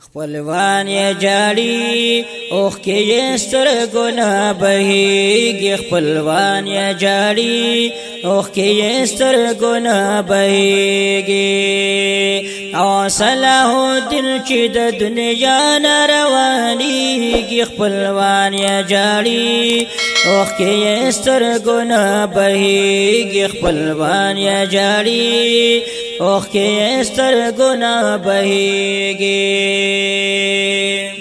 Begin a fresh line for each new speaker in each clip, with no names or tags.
خپلوان یې جاړي اوښکې یې سترګو نه بهیږي خپلوان یې جاړي اوښکې یې سترګو نه بهیږي او صلاح الدین چې د دنیا نه روانېږي خپلوان یې جاړي اوښکې یې سترګو نه بهیږي خپلوان یې جاړي اوښکې یې سترګو نه بهیږي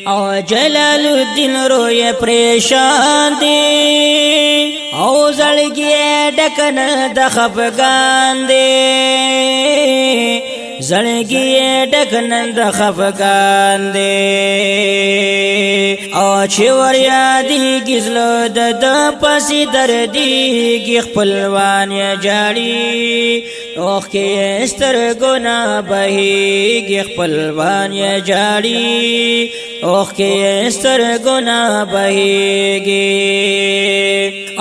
او جلال الدین روی پریشان دی او زړګی ډک نه د خفګان دی زړګی ډک نه د خفګان دی او چې ور یادېږي زړه د پسې دردېږي خپلوان یې جاړي اوښکې یې سترګو نه بهیږي خپلوان یې جاړي اوښکې یې سترګو نه بهیږي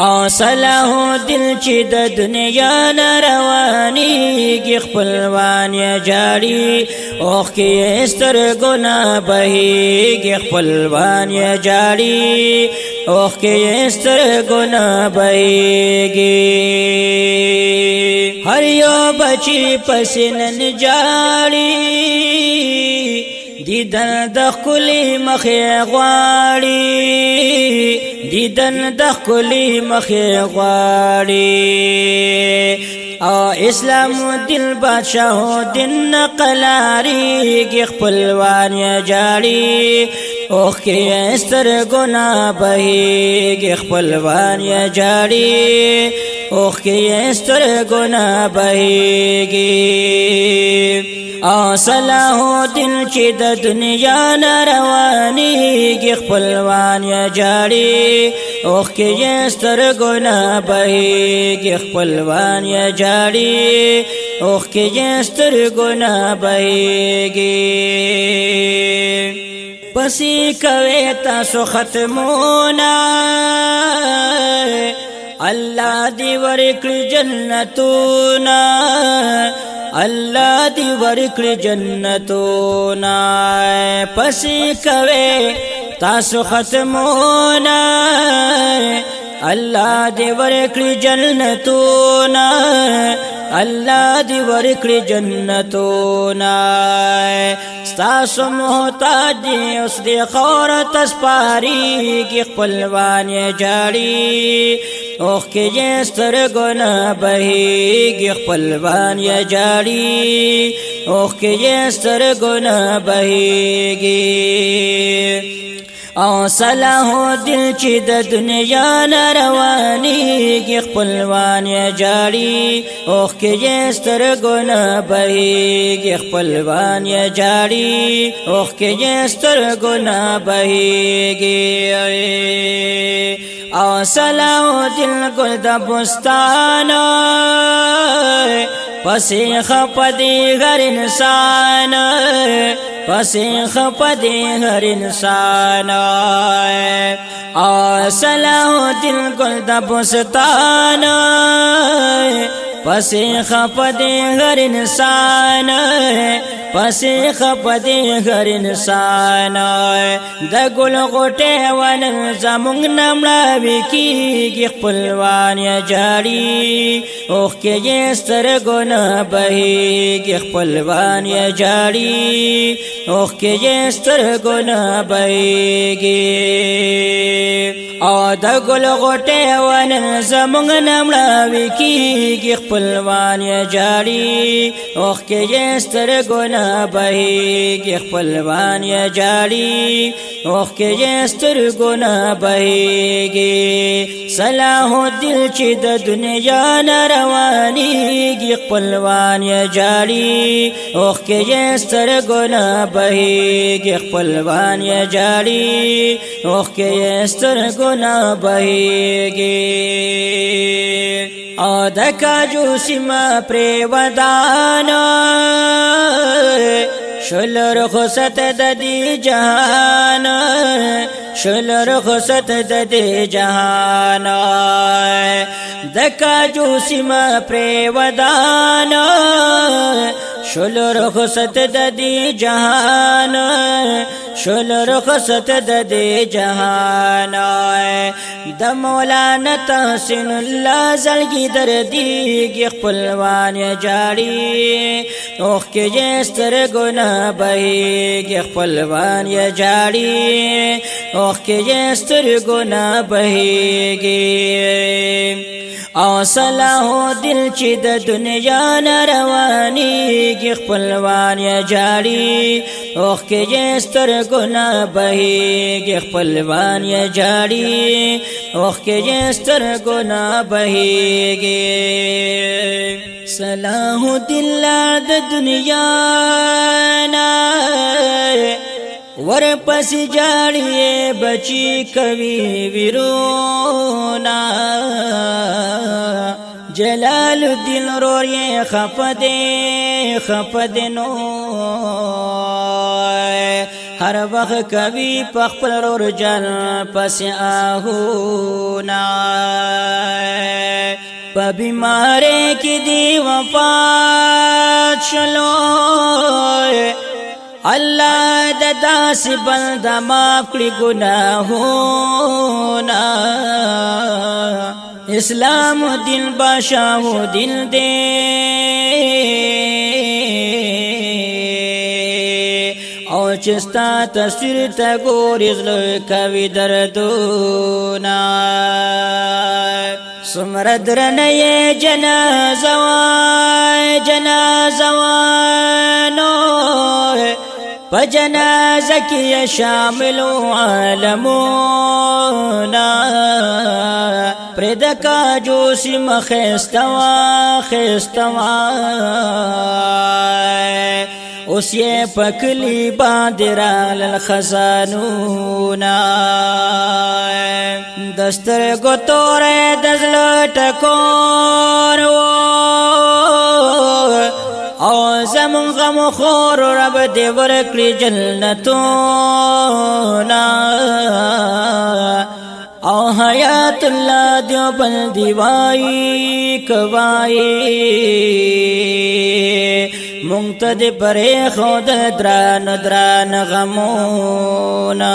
او صلاح الدین چې د دنیا نه روانېږي خپلوان یې جاړي اوښکې یې سترګو نه بهیږي خپلوان یې جاړي اوښکې یې سترګو نه بهیږي هر یو بچی پسې نن جاړي دیدن د ښکلي مخې غواړي دیدن د ښکلي مخې غواړي او اسلام الدین بادشاہ الدین نقلاریږي خپلوان یې جاړي اوښکې یې سترګو نه بهیږي خپلوان یې جاړي اوښکې یې سترګو نه بهیږي او صلاح الدین چې د دنیا نه روانېږي خپلوان یې جاړي اوښکې یې سترګو نه بهیږي خپلوان یې جاړي اوښکې یې سترګو نه بهیږي پسې کوي تاسو ختمونه الله دی ورکړي جنتونه الله دی ورکړي جنتونه پسې کوي تاسو ختمونه الله دی ورکړي جنتونه الله دی ورکړي جنتونه ستاسو محتاج دی اوس دی خور تسپاریږي خپلوان یې جاړي اوښکې یې سترګو نه بهیږي خپلوان یې جاړي اوښکې یې سترګو نه بهیږي او صلاح الدین چې د دنیا نه روانېږي خپلوان یې جاړي اوښکې یې سترګو نه بهیږي خپلوان یې جاړي اوښکې یې سترګو نه بهیږي او صلاح الدین ګل د بستان پسې خپدي هر انسان پسې خپدي هر انسان او صلاح الدین ګل د بستان پسې خپدي هر انسان پسې خپدي هر انسان د ګل غوټه ون زمونږ نمړاوي کېږي خپلوان یې جاړي اوښکې یې سترګو نه بهیږي خپلوان یې جاړي اوښکې یې سترګو نه بهیږي او د ګل غوټه ون زمونږ نمړاوي کېږي خپلوان یې جاړي اوښکې یې سترګو نه بهیږي خپلوان یې جاړي اوښکې یې سترګو نه بهیږي صلاح الدین چې د دنیا نه روانېږي خپلوان یې جاړي اوښکې یې سترګو نه بهیږي خپلوان یې جاړي اوښکې یې سترګو نه بهیږي او د کاجو سیمه پرې ودانه شل رخصت د دې جهان شل رخصت د دې جهان د کاجو سیمه پرې ودانه شل رخصت د دې جهان شل رخصت د دې جهان د مولانا تحسین الله زلګي دردي خپلوان جاړي اوخ کې جستر ګنا بهيږي خپلوان جاړي اوخ کې جستر ګنا بهيږي او صلاح دل چې د دنیا نه روانيږي خپلوان جاړي اوخ کې جستر ګنا بهيږي خپلوان جاړي اوخ کې جستر ګنا بهيږي صلاح دل د دنیا نه ور پس جاړي بچي کوي ویرونا جلال الدین رور یہ خفد نو ہر وقت کبھی پخپل رور جان پس آہونا پا بیمارے کی دی وفات شلو اللہ ددا سی بندہ معاف کری گناہونا اسلام دین بادشاہ دین دے او چستا تصویر تا گوری زلو کوي دردونا سمردرنی جنازوانو پا جنازہ کی شاملو عالمونا پردکا جوسی خیستوا اس یہ پکلی باندرال الخزانونا دستر گو تورے دزل ٹکور او زمون غم خور رب دی ورکلی جنتونا او حیات اللہ دیوبندی وائی کوائی منتد پرے خود دران غمونا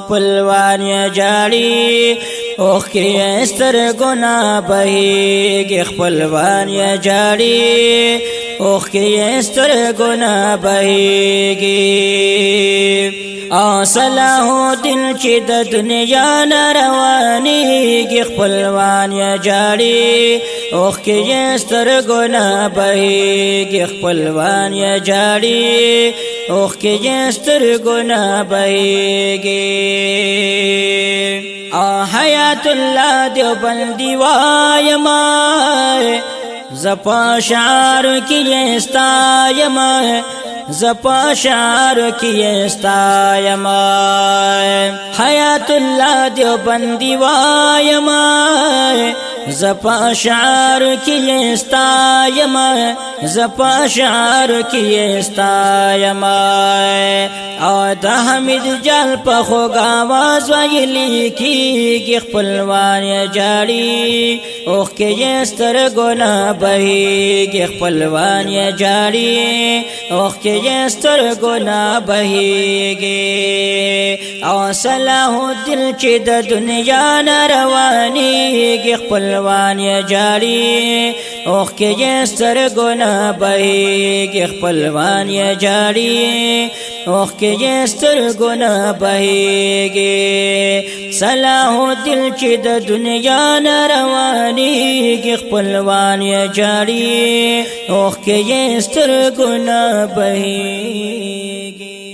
پلوان جاڑی اوخ کی استر گنا بہیگی خپلوان جاڑی اوخ کی استر گنا بہیگی صلاح دل چې د دنیا نه روانيږي خپلوان جاړي اوخ کې سترګو نه بهيږي خپلوان جاړي اوخ کې سترګو نه بهيږي حیات الله دیوبندی وایما زپا شعر کې استایما زپا شعر کی استایما حیات اللہ دیوبندی وایما زپا شعر کی استایما زپا شعر کی استایما او دا حمید جال پخو گاواز ویلی کی خپلوان جاڑی اوخ کے سترګو نه بهیږي خپلوان جاڑی اوخ کے سترګو نه بهیږي او صلاح دل چې د دنیا نه روانيږي خپلوان جاړي اوخ کے سترګو نه بهیږي خپلوان جاړي اوخ کے سترګو نه بهیږي صلاح دل چې د دنیا نه روانيږي خپلوان جاړي اوخ کے سترګو نه بهیږي